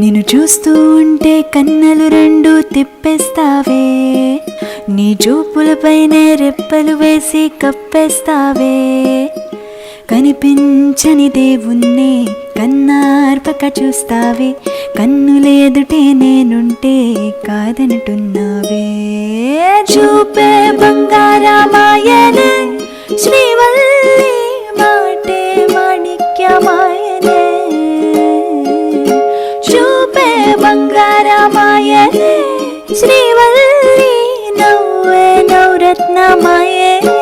నిన్ను చూస్తూ ఉంటే కన్నలు రెండు తిప్పేస్తావే, నీ చూపులపైనే రెప్పలు వేసి కప్పేస్తావే, కనిపించని దేవుణ్ణే కన్నార్పక చూస్తావే, కన్నుల ఎదుటే నేనుంటే కాదంటున్నావే. చూపే బంగారమాయనే శ్రీవల్లి, మాటే మాణిక్యమాయనే, చూపే బంగారమాయనే శ్రీవల్లి, నవ్వే నవరత్నమాయనే.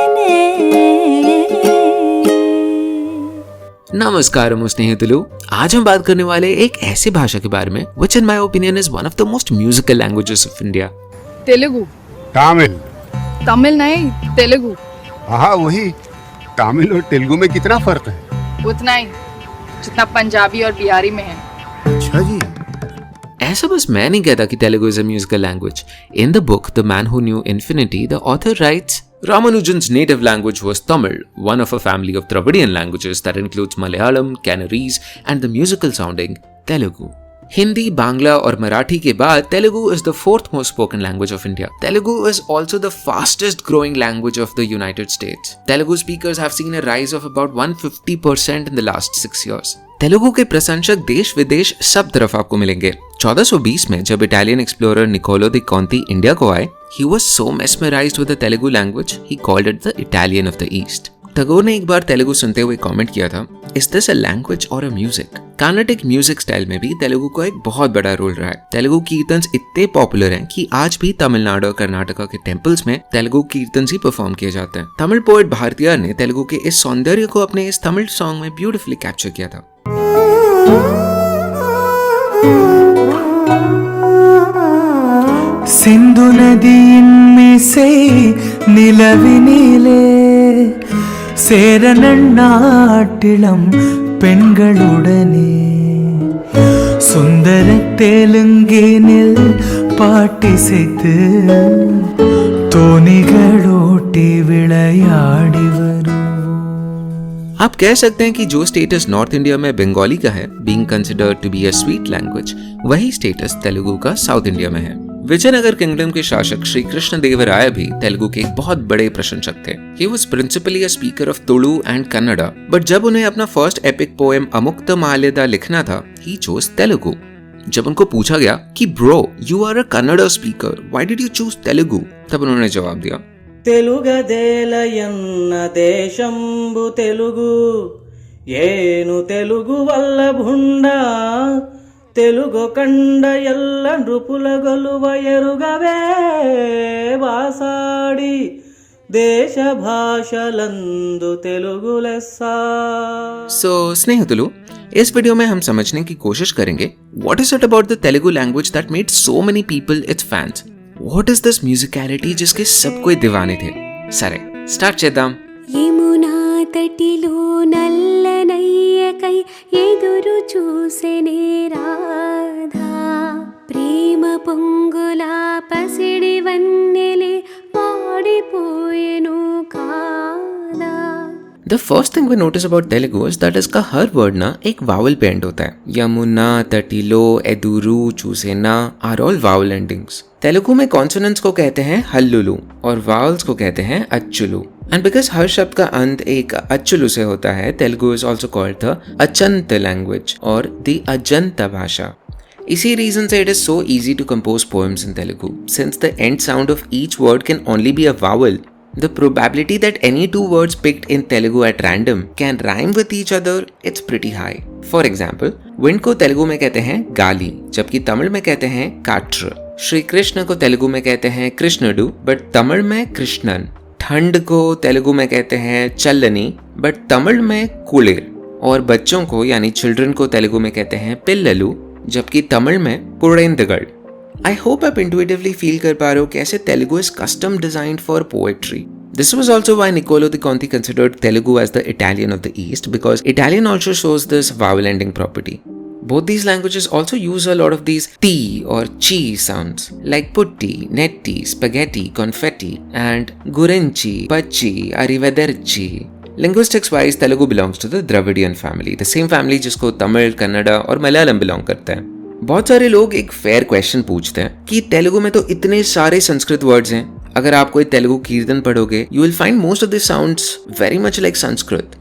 नमस्कार स्नेहितुलू, आज हम बात करने वाले एक ऐसी भाषा के बारे में which in my opinion is one of the most musical languages of India. Telugu. Tamil नहीं, तेलुगु. हाँ वही, तमिल और तेलुगु में कितना फर्क है? उतना ही जितना पंजाबी और बिहारी में है. अच्छा जी. ऐसा बस मैं नहीं कहता कि Telugu is a musical language. In the book The Man Who Knew Infinity, the author writes, Ramanujan's native language was Tamil, one of a family of Dravidian languages that includes Malayalam, Canarese, and the musical sounding Telugu. Hindi, Bangla और मराठी के बाद Telugu is the fourth most spoken language of India. Telugu is also the fastest growing language of the United States. Telugu speakers have seen a rise of about 150% in the last 6 years. Telugu के प्रशंसक देश विदेश सब तरफ आपको मिलेंगे. 1420 में जब इटालियन एक्सप्लोरर निकोलो दी कॉन्ती इंडिया को आए, he was so mesmerized with the Telugu language, he called it the Italian of the East. Tagore ने एक बार तेलुगु सुनते हुए कमेंट किया था, Is this a language or a music? Carnatic music style में भी तेलुगु को एक बहुत बड़ा रोल रहा है. तेलुगु कीर्तन्स इतने पॉपुलर हैं कि आज भी तमिलनाडु और कर्नाटका के टेम्पल्स में तेलुगु कीर्तन्स ही परफॉर्म किए जाते हैं. तमिल पोएट भारतीयर ने तेलुगु के इस सौंदर्य को अपने इस तमिल सॉन्ग में ब्यूटीफुली कैप्चर किया था. सिंधु नदिயின்மிசை நிலவினிலே சேரநாட்டிளம் பெண்களுடனே சுந்தர தெலுங்கினில் பாட்டிசைத்து தோணிகளோட்டி விளையாடி வரும். आप कह सकते हैं कि जो स्टेटस नॉर्थ इंडिया में बंगाली का है, being considered to be a sweet language, वही स्टेटस तेलुगु का साउथ इंडिया में है. विजयनगर किंगडम के शासक श्री कृष्ण देवराय भी तेलुगु के एक बहुत बड़े प्रशंसक थे. He was principally a speaker of Tulu and Kannada, but जब उन्हें अपना फर्स्ट एपिक पोएम अमुक्तमाल्यदा लिखना था, he chose Telugu. जब उनको पूछा गया कि bro you are a Kannada speaker, why did you choose Telugu, तब उन्होंने जवाब दिया, తెలుగదేలయన్న దేశంబు తెలుగు, ఏను తెలుగు వల్ల భుండా, తెలుగు కండ ఎల్ల నృపుల గొలువ ఎరుగవే వాసాడి, దేశ భాషలందు తెలుగు లెస్సా. So स्नेहितुलू, इस वीडियो में हम समझने की कोशिश करेंगे what is it about the Telugu language that made so many people its fans. What is this musicality जिसके सब कोई दीवाने थे. सरे स्टार्ट చేద్దాం. యమునా తటిలో నల్లనయ్యకై ఎదురు చూసెనే రాధా, ప్రేమ పొంగులా పసిడి వన్నెలే పాడిపోయెను కాదా. The first thing we notice about Telugu is that इसका हर वर्ड ना एक वावल पे एंड होता है. यमुना, तटिलो, एदुरु, चूसेना are all vowel endings. Telugu में कॉन्सोनेंट्स को कहते हैं हल्लुलु और वावल्स को कहते हैं अच्चुलु. एंड बिकॉज हर शब्द का अंत एक अच्चुलु से होता है, Telugu is also called the अचंत लैंग्वेज और द अजंत भाषा. इसी रीजन से it is so easy to compose poems in Telugu. Since the end sound of each word can only be a vowel, the probability that any two words picked in Telugu at random can rhyme with each other, it's pretty high. For example, wind को तेलुगु में कहते हैं गाली, जबकि तमिल में कहते हैं काट्र. श्री कृष्ण को तेलुगु में कहते हैं कृष्णडु, बट तमिल में कृष्णन. ठंड को तेलुगु में कहते हैं चल्लनी, बट तमिल में कुलिर. और बच्चों को यानी चिल्ड्रन को तेलुगु में कहते हैं पिल्ललु, जबकि तमिल में पुरेंदगड़. I hope आप intuitively feel कर पा रहे हो कैसे Telugu is custom designed for poetry. This was also why Niccolo di Conti considered Telugu as the Italian of the East, because Italian also shows this vowel ending property. Both these languages also use a lot of these T or chi sounds like putti, netti, spaghetti, confetti and gurenchi, pachi, arrivederci. Linguistics wise, Telugu belongs to the Dravidian family, the same family जिसको तमिल, कन्नड़ा और Malayalam belong करता है. बहुत सारे लोग एक fair question पूछते हैं कि तेलुगु में तो इतने सारे संस्कृत वर्ड्स हैं, अगर आप कोई तेलुगु कीर्तन पढ़ोगे you will find most of this sounds very much like Sanskrit.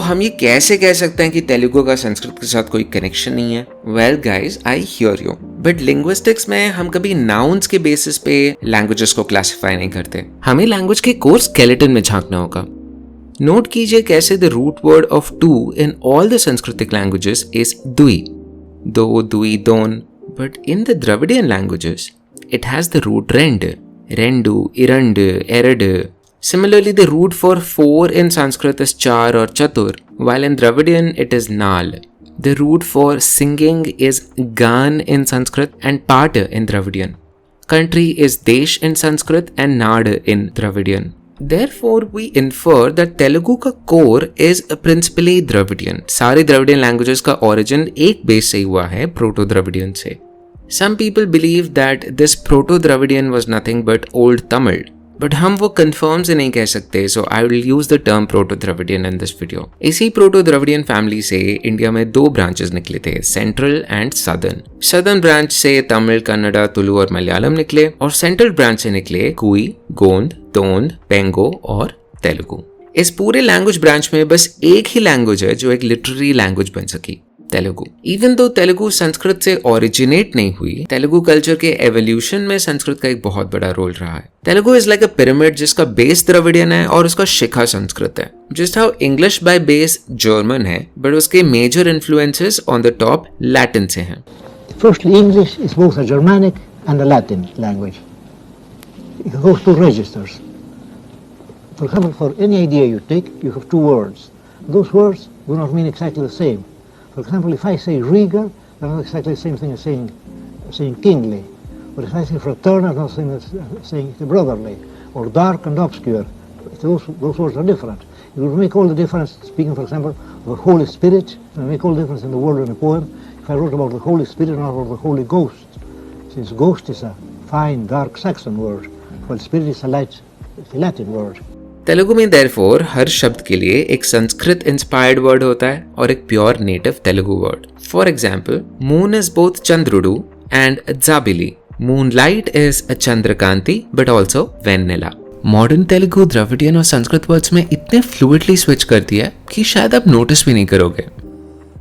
हम ये कैसे कह सकते हैं कि तेलुगु का संस्कृत के साथ कोई कनेक्शन नहीं है? Well guys, I hear you, but linguistics में हम कभी नाउन्स के बेसिस पे लैंग्वेजेस को क्लासिफाई नहीं करते, हमें लैंग्वेज के कोर स्केलेटन में झांकना होगा। नोट कीजिए कैसे the root word of two in all the Sanskritic languages is दुई, दो, दुई, दोन, but in the Dravidian languages it has the root rend, rendu, irand, erad. Similarly, the root for 4 in Sanskrit is char or chatur, while in Dravidian it is nal. The root for singing is gan in Sanskrit and pad in Dravidian. Country is desh in Sanskrit and nad in Dravidian. Therefore, we infer that Telugu का core is principally Dravidian. सारे Dravidian languages का origin एक base से हुआ है, Proto-Dravidian से. Some people believe that this Proto-Dravidian was nothing but Old Tamil, but हम वो confirm से नहीं कह सकते, so I will use the term Proto-Dravidian in this video. इसी Proto-Dravidian family से इंडिया में 2 branches निकले थे, Central and Southern. Southern branch से तमिल, कन्नड़ा, तुलु और मलयालम निकले, और Central branch से निकले कुई, गोंड, तोंद, पेंगो और तेलुगु। इस पूरे लैंग्वेज ब्रांच में बस एक ही लैंग्वेज है जो एक लिटरेरी लैंग्वेज बन सकी, तेलुगु। इवन दो तेलुगु संस्कृत से ओरिजिनेट नहीं हुई, तेलुगु कल्चर के एवोल्यूशन में संस्कृत का एक बहुत बड़ा रोल रहा है। Telugu is like a pyramid जिसका बेस द्रविडियन है और उसका शिखा संस्कृत है। Just how English by base German है, बट उसके major influences on the top Latin से हैं। Firstly, English is both a Germanic and a Latin language. It goes to registers. For example, for any idea you take, you have 2 words. Those words do not mean exactly the same. For example, if I say regal, they're not exactly the same thing as saying kingly. Or if I say fraternal, not the same as saying brotherly. Or dark and obscure. Those words are different. It would make all the difference, speaking, for example, of the Holy Spirit. It would make all the difference in the word in a poem if I wrote about the Holy Spirit, not about the Holy Ghost. Since ghost is a fine, dark Saxon word, while spirit is a light Latin word. Telugu में therefore हर शब्द के लिए एक Sanskrit inspired word होता है और एक pure native Telugu word. For example, moon is both चंद्रुडु एंड जाबिली। मूनलाइट इज अ चंद्रकांति बट ऑल्सो वेनिला। मॉडर्न तेलुगु द्रविडियन और संस्कृत वर्ड्स में इतने फ्लुइडली स्विच कर दिया कि शायद आप नोटिस भी नहीं करोगे।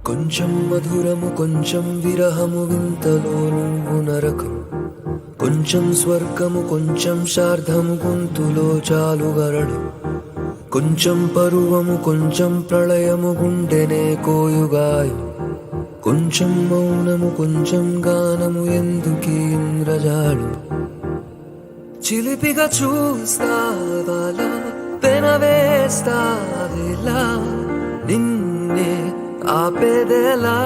కొంచెం మధురము కొంచెం విరహము వింతలో నువ్వు నరకము కొంచెం స్వర్గము కొంచెం శార్ధము గొంతులో చాలుగరడు కొంచెం పరువము కొంచెం ప్రళయము గుండెనే కోయుగాయు కొంచెం మౌనము కొంచెం గానము ఎందుకీ ఇంద్రజాడు చిలిపిగా చూస్తావాలా పెనవేస్తావేలా నిన్నే आपेदेला।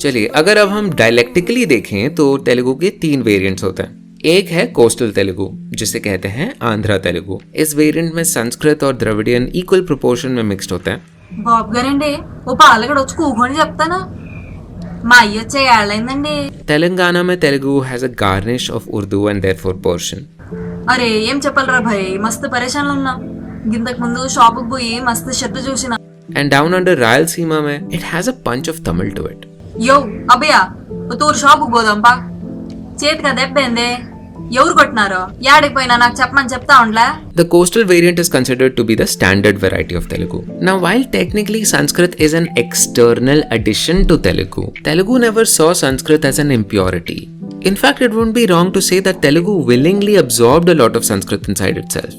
चलिए, अगर अब हम डायलेक्टिकली देखें तो तेलुगु के 3 वेरिएंट्स होते हैं। एक है कोस्टल तेलुगु जिसे कहते हैं आंध्रा तेलुगु। इस वेरिएंट में संस्कृत और द्रविडियन इक्वल प्रोपोर्शन में मिक्स्ड होते हैं। బాబు గారండి ఓ పాలగడ వచ్చి కూకొని చెప్తానా మా అయ్య వచ్చే ఏళ్ళైందండి। तेलंगाना में Telugu has a garnish of Urdu and therefore Persian. అరే ఏం చెప్పాలరా భయ్, మస్తు పరేషాన్లో ఉన్నా। గింతకు ముందు షాపుకి పోయి మస్తు షర్ట్ చూసిన। And down under Rayalaseema mein, it has a punch of Tamil to it. యో అబ్బయ్య ఓ తూరు షాపుకి పోదాంపా, చేతికి దెబ్బేందే, ఎవరు కొట్టినారో యాడికి పోయినా నాకు చెప్పమని చెప్తా ఉండలే। The coastal variant is considered to be the standard variety of Telugu. Now, while technically Sanskrit is an external addition to Telugu, Telugu never saw Sanskrit as an impurity. In fact, it wouldn't be wrong to say that Telugu willingly absorbed a lot of Sanskrit inside itself.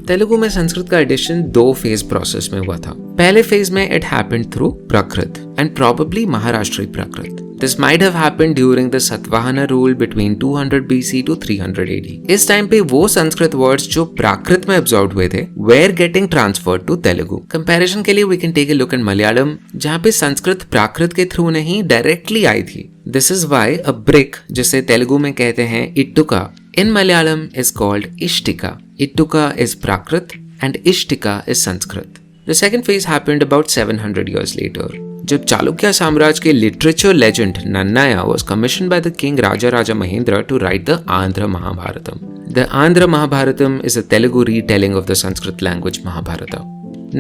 Telugu में संस्कृत का addition 2 phase process में हुआ था। पहले phase में it happened through Prakrit and probably Maharashtri Prakrit. This might have happened during the Satvahana rule between 200 BC to 300 AD. इस time पे वो संस्कृत वर्ड्स जो प्राकृत में एब्जॉर्ब हुए थे were getting transferred to Telugu. Comparison के लिए we can take a look at Malayalam, जहाँ पे संस्कृत प्राकृत के थ्रू नहीं डायरेक्टली आई थी. This is why a brick, जिसे तेलुगु में कहते हैं इट्टुका, in Malayalam is called Ishtika. Ittuka is Prakrit and Ishtika is Sanskrit. The second phase happened about 700 years later. जब चालुक्य साम्राज्य के literature legend Nannaya was commissioned by the king Raja Raja Mahendra to write the Andhra Mahabharatam. The Andhra Mahabharatam is a Telugu retelling of the Sanskrit language Mahabharata.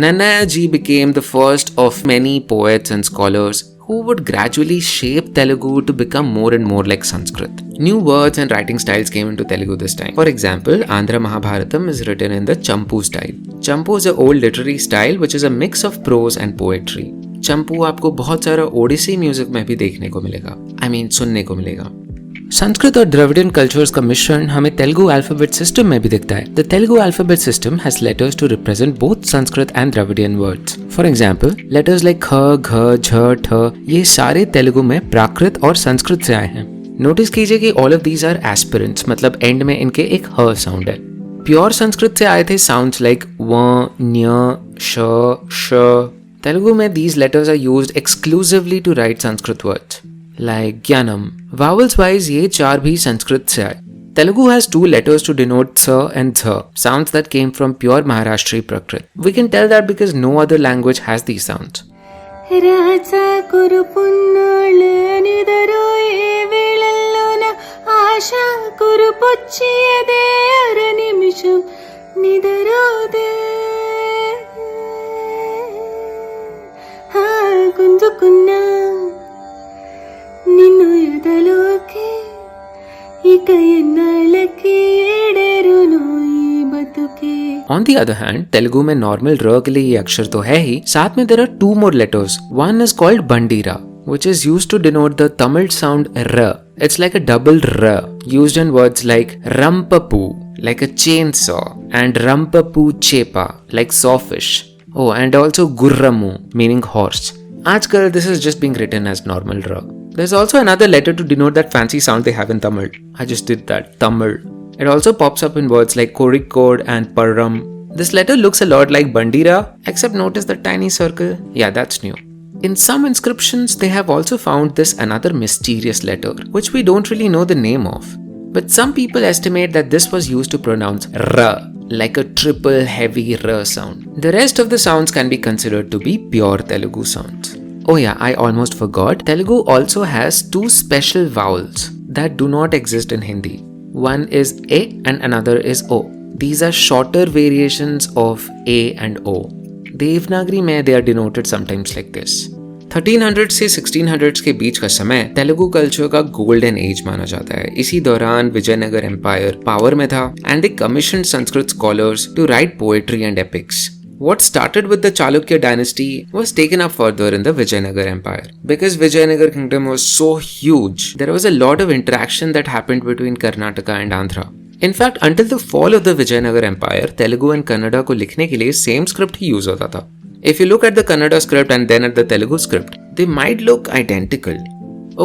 Nannaya ji became the first of many poets and scholars who would gradually shape Telugu to become more and more like Sanskrit. New words and writing styles came into Telugu this time. For example, Andhra Mahabharatam is written in the Champu style. Champu is an old literary style which is a mix of prose and poetry. चंपू आपको बहुत सारा Odissi music में भी देखने को मिलेगा, सुनने को मिलेगा. संस्कृत और द्रविडियन कल्चर्स का मिश्रण हमें तेलुगु अल्फाबेट सिस्टम में भी दिखता है. The Telugu alphabet system has letters to represent both Sanskrit and Dravidian words. For example, letters like ख, घ, झ, ठ ये सारे तेलुगु में प्राकृत और संस्कृत से आए हैं. नोटिस कीजिए कि all of these are aspirants, मतलब एंड में इनके एक ह साउंड है. प्योर संस्कृत से आए थे साउंड्स लाइक व, न्य, श, श. Telugu में these letters are used exclusively to write Sanskrit words like Gyanam. Vowels wise ये चार भी संस्कृत से आए. Telugu has two letters to denote sa and dha, sounds that came from pure Maharashtri Prakrit. We can tell that because no other language has these sounds. రాజా కురుపున్నోళ్ళు నిదరు ఏ వేళల్లోన ఆశ కురుపొచ్చియదే అర నిమిషం నిదరోదే గుంజుకున్నా నిన్ను ఎదలోకి ఇక ఎన్నాళ్ళకి ఏడేరును ఈ బతుకే. On the other hand, Telugu में normal र के लिए ये अक्षर तो है ही, साथ में there are two more letters. One is called Bandira, which is used to denote the Tamil sound r. It's like a double r, used in words like Rampapu, like a chainsaw, and Rampapu Chepa, like sawfish. Oh, and also Gurramu, meaning horse. Aajkal this is just being written as normal ra. There's also another letter to denote that fancy sound they have in Tamil. I just did that, Tamil. It also pops up in words like Kozhikode and Parram. This letter looks a lot like Bandira, except notice the tiny circle. Yeah, that's new. In some inscriptions, they have also found this another mysterious letter, which we don't really know the name of. But some people estimate that this was used to pronounce ra, like a triple heavy r sound. The rest of the sounds can be considered to be pure Telugu sounds. Oh yeah, I almost forgot. Telugu also has two special vowels that do not exist in Hindi. One is A and another is O. These are shorter variations of A and O. Devanagari में they are denoted sometimes like this. 1300 से 1600 के बीच का समय Telugu culture का golden age माना जाता है. इसी दौरान विजयनगर एम्पायर पावर में था and they commissioned Sanskrit scholars to write poetry and epics. What started with the Chalukya dynasty was taken up further in the Vijayanagar Empire. Because Vijayanagar kingdom was so huge, there was a lot of interaction that happened between Karnataka and Andhra. In fact, until the fall of the Vijayanagar Empire, Telugu and Kannada को लिखने के लिए same script ही use होता था. If you look at the Kannada script and then at the Telugu script, they might look identical.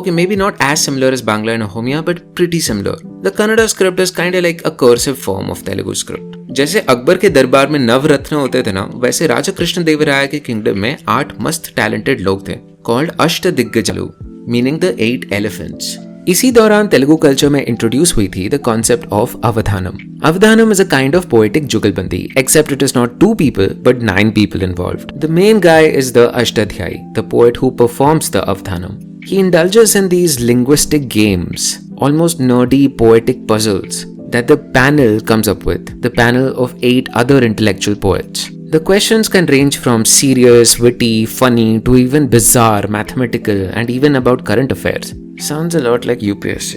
Okay, maybe not as similar as Bangla and Ohomia, but pretty similar. The Kannada script is kind of like a cursive form of Telugu script. जैसे अकबर के दरबार में नवरत्न होते थे ना, वैसे राजा कृष्ण देवराय के kingdom में 8 मस्त टैलेंटेड लोग थे, called अष्टदिग्गजालु, meaning the 8 elephants. इसी दौरान तेलुगु कल्चर में इंट्रोड्यूस हुई थी the concept of Avadhanam. Avadhanam is a kind of poetic jugalbandi, except it is not 2 people but 9 people involved. The main guy is the Ashtadhyayi, the poet who performs the Avdhanam. He indulges in these linguistic games, almost nerdy poetic puzzles that the panel comes up with, the panel of 8 other intellectual poets. The questions can range from serious, witty, funny to even bizarre, mathematical and even about current affairs. Sounds a lot like UPSC.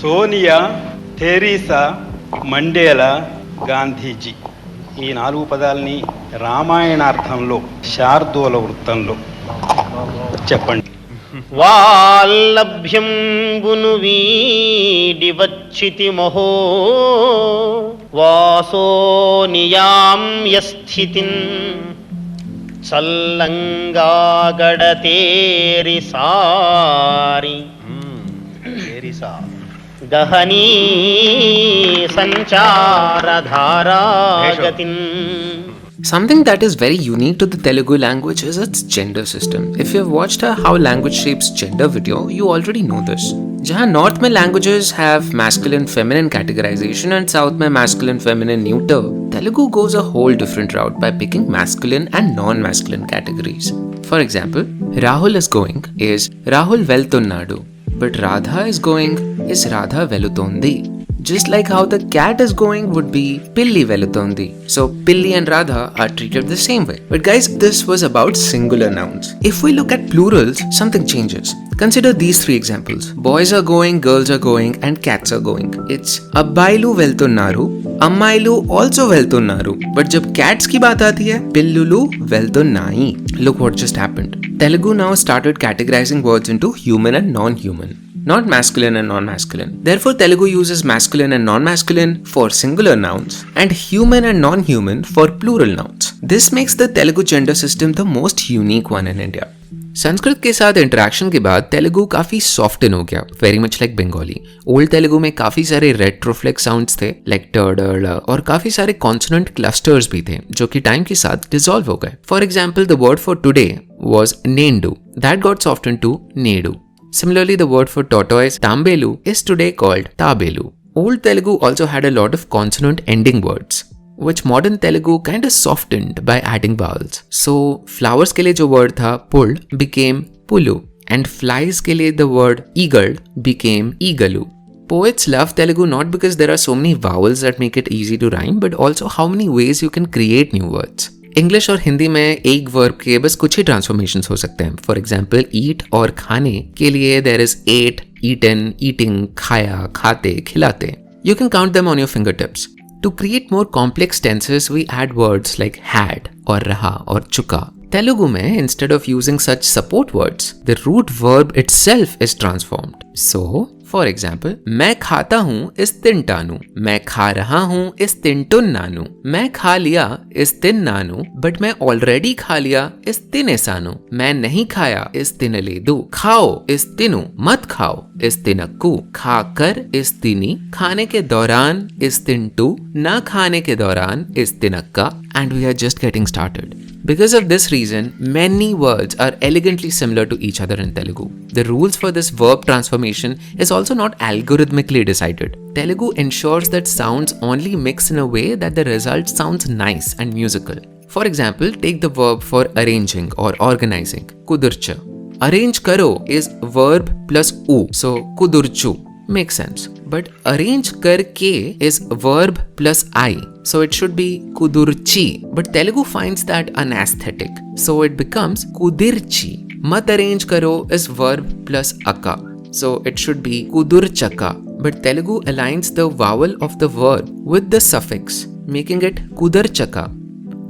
Sonia, Teresa, Mandela, Gandhiji ఈ 4 పదాలని రామాయణార్థంలో శార్దూల వృత్తంలో చెప్పండి. వాల్లభ్యంబును వీడి వచ్చితి మహో వాసో నియామ్య స్థితిన్ చల్లంగాగడతేరి సారి గహనీ సంచారధారాగతిన్. Something that is very unique to the Telugu language is its gender system. If you have watched a How Language Shapes Gender video, you already know this. Jahan North mein languages have masculine feminine categorization and South mein masculine feminine neuter, Telugu goes a whole different route by picking masculine and non-masculine categories. For example, Rahul is going is Rahul Veltunnadu, but Radha is going is Radha Velutondi. Just like how the cat is going would be Pilli Velutondi. So Pilli and Radha are treated the same way. But guys, this was about singular nouns. If we look at plurals, something changes. Consider these three examples. Boys are going, girls are going, and cats are going. It's Abbailu Veltunnaru, Ammailu also Veltunnaru. But jab cats ki baat aati hai, Pillulu Veltunnai. Look what just happened. Telugu now started categorizing words into human and non-human, not masculine and non-masculine. Therefore, Telugu uses masculine and non-masculine for singular nouns and human and non-human for plural nouns. This makes the Telugu gender system the most unique one in India. Sanskrit के साथ interaction के बाद तेलुगु काफी soften हो गया, very much like Bengali. Old Telugu में काफी सारे रेट्रोफ्लेक्स साउंड्स थे लाइक ट, ड, ळ और काफी सारे कॉन्सोनेंट क्लस्टर्स भी थे जो कि टाइम के साथ डिसॉल्व हो गए. For example, the word for today was nendu, that got softened to nedu. Similarly, the word for tortoise, tambelu, is today called tabelu. Old Telugu also had a lot of consonant ending words, which modern Telugu kind of softened by adding vowels. So, flowers ke liye jo word tha pulled became pulu, and flies ke liye the word eagled became eagalu. Poets love Telugu not because there are so many vowels that make it easy to rhyme, but also how many ways you can create new words. English और हिंदी में एक verb के बस कुछ ही transformations हो सकते हैं. For example, ईट और खाने के लिए there is ate, eaten, eating, खाया, खाते, खिलाते. You can count them on your finger tips. To create more complex tenses we add words like had और रहा और चुका. Telugu में instead of using such support words, the root verb itself is transformed. So, for example, मैं खाता हूँ इस तिंटानु, मैं खा रहा हूँ इस तिंटुन्नानु, मैं खा लिया इस तिन्नानु, but मैं already खा लिया इस तिनेसानु, मैं नहीं खाया इस तिनलेदु, खाओ इस तिनु, मत खाओ इस तिनक्कू, खाकर इस तिनी, खाने के दौरान इस तिंटू, ना खाने के दौरान इस तिनक्का, and we are just getting started. Because of this reason, many words are elegantly similar to each other in Telugu. The rules for this verb transformation is also not algorithmically decided. Telugu ensures that sounds only mix in a way that the result sounds nice and musical. For example, take the verb for arranging or organizing, kudurcha. Arrange karo is verb plus u, so kudurchu. Makes sense. But arrange karke is verb plus I, so it should be kudurchi. But Telugu finds that unaesthetic, so it becomes kudirchi. Mat arrange karo is verb plus akka, so it should be kudurchaka. But Telugu aligns the vowel of the verb with the suffix, making it kudarchaka.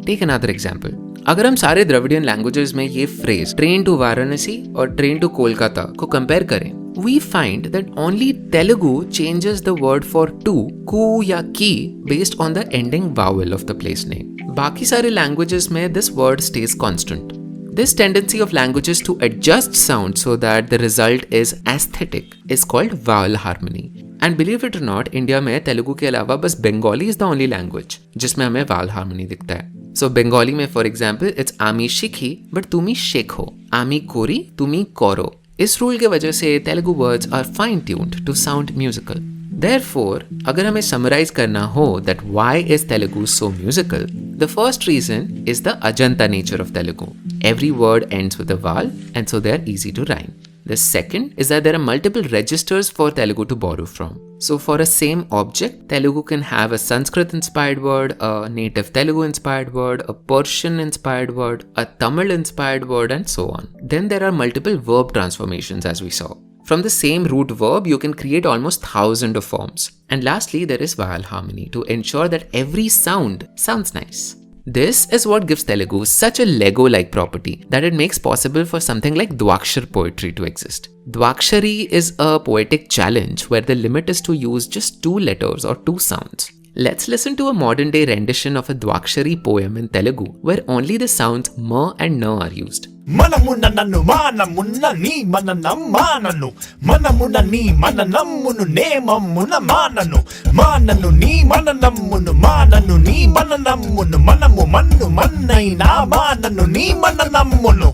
Take another example. अगर हम सारे Dravidian languages में ये phrase train to Varanasi और train to Kolkata को compare करें, we find that only Telugu changes the word for to, ku या ki based on the ending vowel of the place name. बाकी सारे languages में this word stays constant. This tendency of languages to adjust sound so that the result is aesthetic is called vowel harmony. And believe it or not, India में तेलुगु के अलावा बस Bengali is the only language जिसमें हमें vowel harmony दिखता है. So Bengali में for example it's आमी शिखी but तुमी शेखो, आमी कोरी तुमी कोरो. इस रूल के वजह से Telugu words are fine tuned to sound musical. Therefore, अगर हमें समराइज करना हो that why is Telugu so musical, the first reason is the Ajanta nature of Telugu. Every word ends with a vowel and so they are easy to rhyme. The second is that there are multiple registers for Telugu to borrow from. So for a same object, Telugu can have a Sanskrit-inspired word, a native Telugu-inspired word, a Persian-inspired word, a Tamil-inspired word, and so on. Then there are multiple verb transformations as we saw. From the same root verb, you can create almost 1,000 of forms. And lastly, there is vowel harmony to ensure that every sound sounds nice. This is what gives Telugu such a Lego-like property that it makes possible for something like Dwakshar poetry to exist. Dwakshari is a poetic challenge where the limit is to use just 2 letters or 2 sounds. Let's listen to a modern day rendition of a Dwakshari poem in Telugu where only the sounds ma and na are used. మనమున్న నన్ను మానమున్న నీ మననం మానను మనమున్న నీ మననమ్మును నేమమ్మున మానను మానను నీ మననమ్మును మానను నీ మననమ్మును మనము మన్ను మన్నైనా మానను నీ మననమ్మును.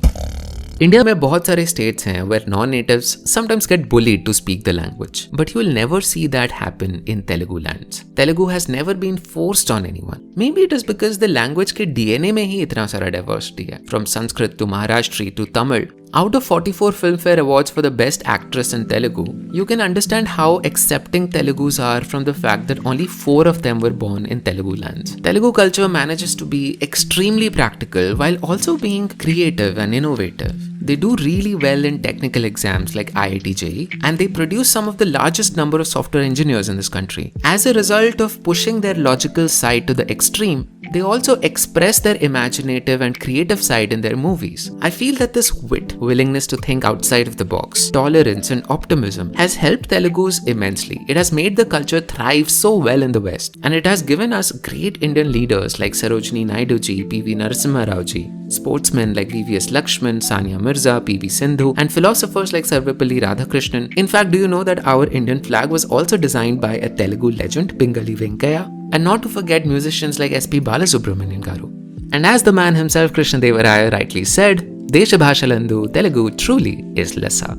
इंडिया में बहुत सारे स्टेट्स हैं where non-natives sometimes get bullied to speak the language, but you will never see that happen in Telugu lands. Telugu has never been forced on anyone. Maybe it is because the language के DNA में ही इतना सारा diversity है. From Sanskrit to Maharashtri to Tamil. Out of 44 Filmfare Awards for the Best Actress in Telugu, you can understand how accepting Telugus are from the fact that only 4 of them were born in Telugu lands. Telugu culture manages to be extremely practical while also being creative and innovative. They do really well in technical exams like IIT JEE, and they produce some of the largest number of software engineers in this country. As a result of pushing their logical side to the extreme, they also express their imaginative and creative side in their movies. I feel that this wit, willingness to think outside of the box, tolerance and optimism has helped Telugus immensely. It has made the culture thrive so well in the West, and it has given us great Indian leaders like Sarojini Naidu ji, PV Narasimha Rao ji, sportsmen like VVS Lakshman, Sania Mirza, PV Sindhu, and philosophers like Sarvepalli Radhakrishnan. In fact, do you know that our Indian flag was also designed by a Telugu legend, Pingali Venkaya? And not to forget musicians like S.P. Balasubramanian garu. And as the man himself, Krishnadevaraya, rightly said, Desha Bhashalandu Telugu truly is Lessa.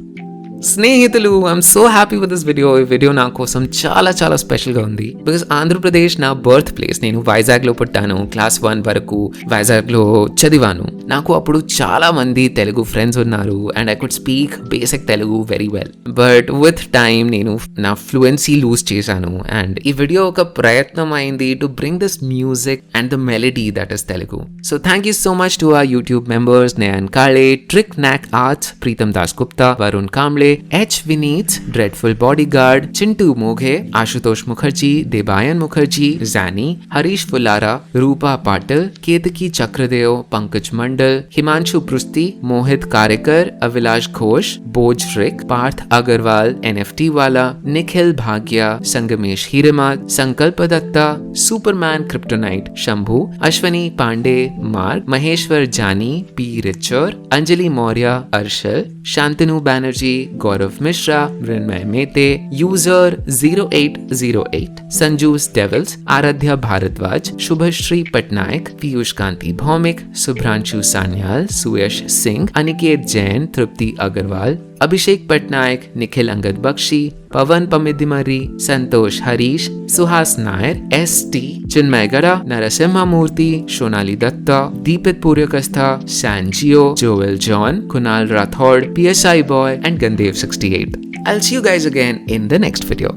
స్నేహితులు, I'm so happy with this video. ఈ video నా కోసం చాలా చాలా స్పెషల్గా ఉంది because Andhra Pradesh నా birth place. నేను వైజాగ్లో పుట్టాను. క్లాస్ 1 వరకు వైజాగ్లో చదివాను. నాకు అప్పుడు చాలా మంది తెలుగు ఫ్రెండ్స్ ఉన్నారు and I could speak basic Telugu very well. But with time నేను నా ఫ్లూయెన్సీ లూజ్ చేశాను అండ్ ఈ వీడియో ఒక ప్రయత్నం అయింది to bring this music and the melody that is Telugu. So thank you so much to our YouTube members Nayan Kale, trick knock arts, Pritam Das Gupta, Varun Kamble, H. Vineet, Dreadful Bodyguard, Chintu Moghe, Ashutosh Mukherjee, Debayan Mukherjee, Zani, Harish Fulara, Rupa Patil, Ketaki Chakradev, Pankaj Mandal, Himanshu Prusti, Mohit Karekar, Avilash Ghosh, Boj Rick, Parth Agarwal, NFT Wala, Nikhil Bhagya, Sangamesh Hiremat, Sankalpa Datta, Superman Kryptonite, Shambhu, Ashwani Pandey, Mark, Maheshwar Jani, P. Richer, Anjali Maurya, Arshal, Shantanu Banerjee, Gaurav Mishra, Mrinmay Mete, User 0808, Sanju's Devils, Aradhya Bharadwaj, Shubhashri Patnaik, Piyush Kanti Bhaumik, Subhranshu Sanyal, Suyash Singh, Aniket Jain, Trupti Agarwal, Abhishek Patnaik, Nikhil Angad Bakshi, Pavan Pamidimari, Santosh Harish, Suhas Nair, S.T. Chinmay Gada, Narasimha Murthy, Shonali Datta, Deepit Puryakastha, Sanjio, Joel John, Kunal Rathod, PSI Boy and Gandev 68. I'll see you guys again in the next video.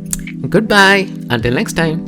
Goodbye. Until next time.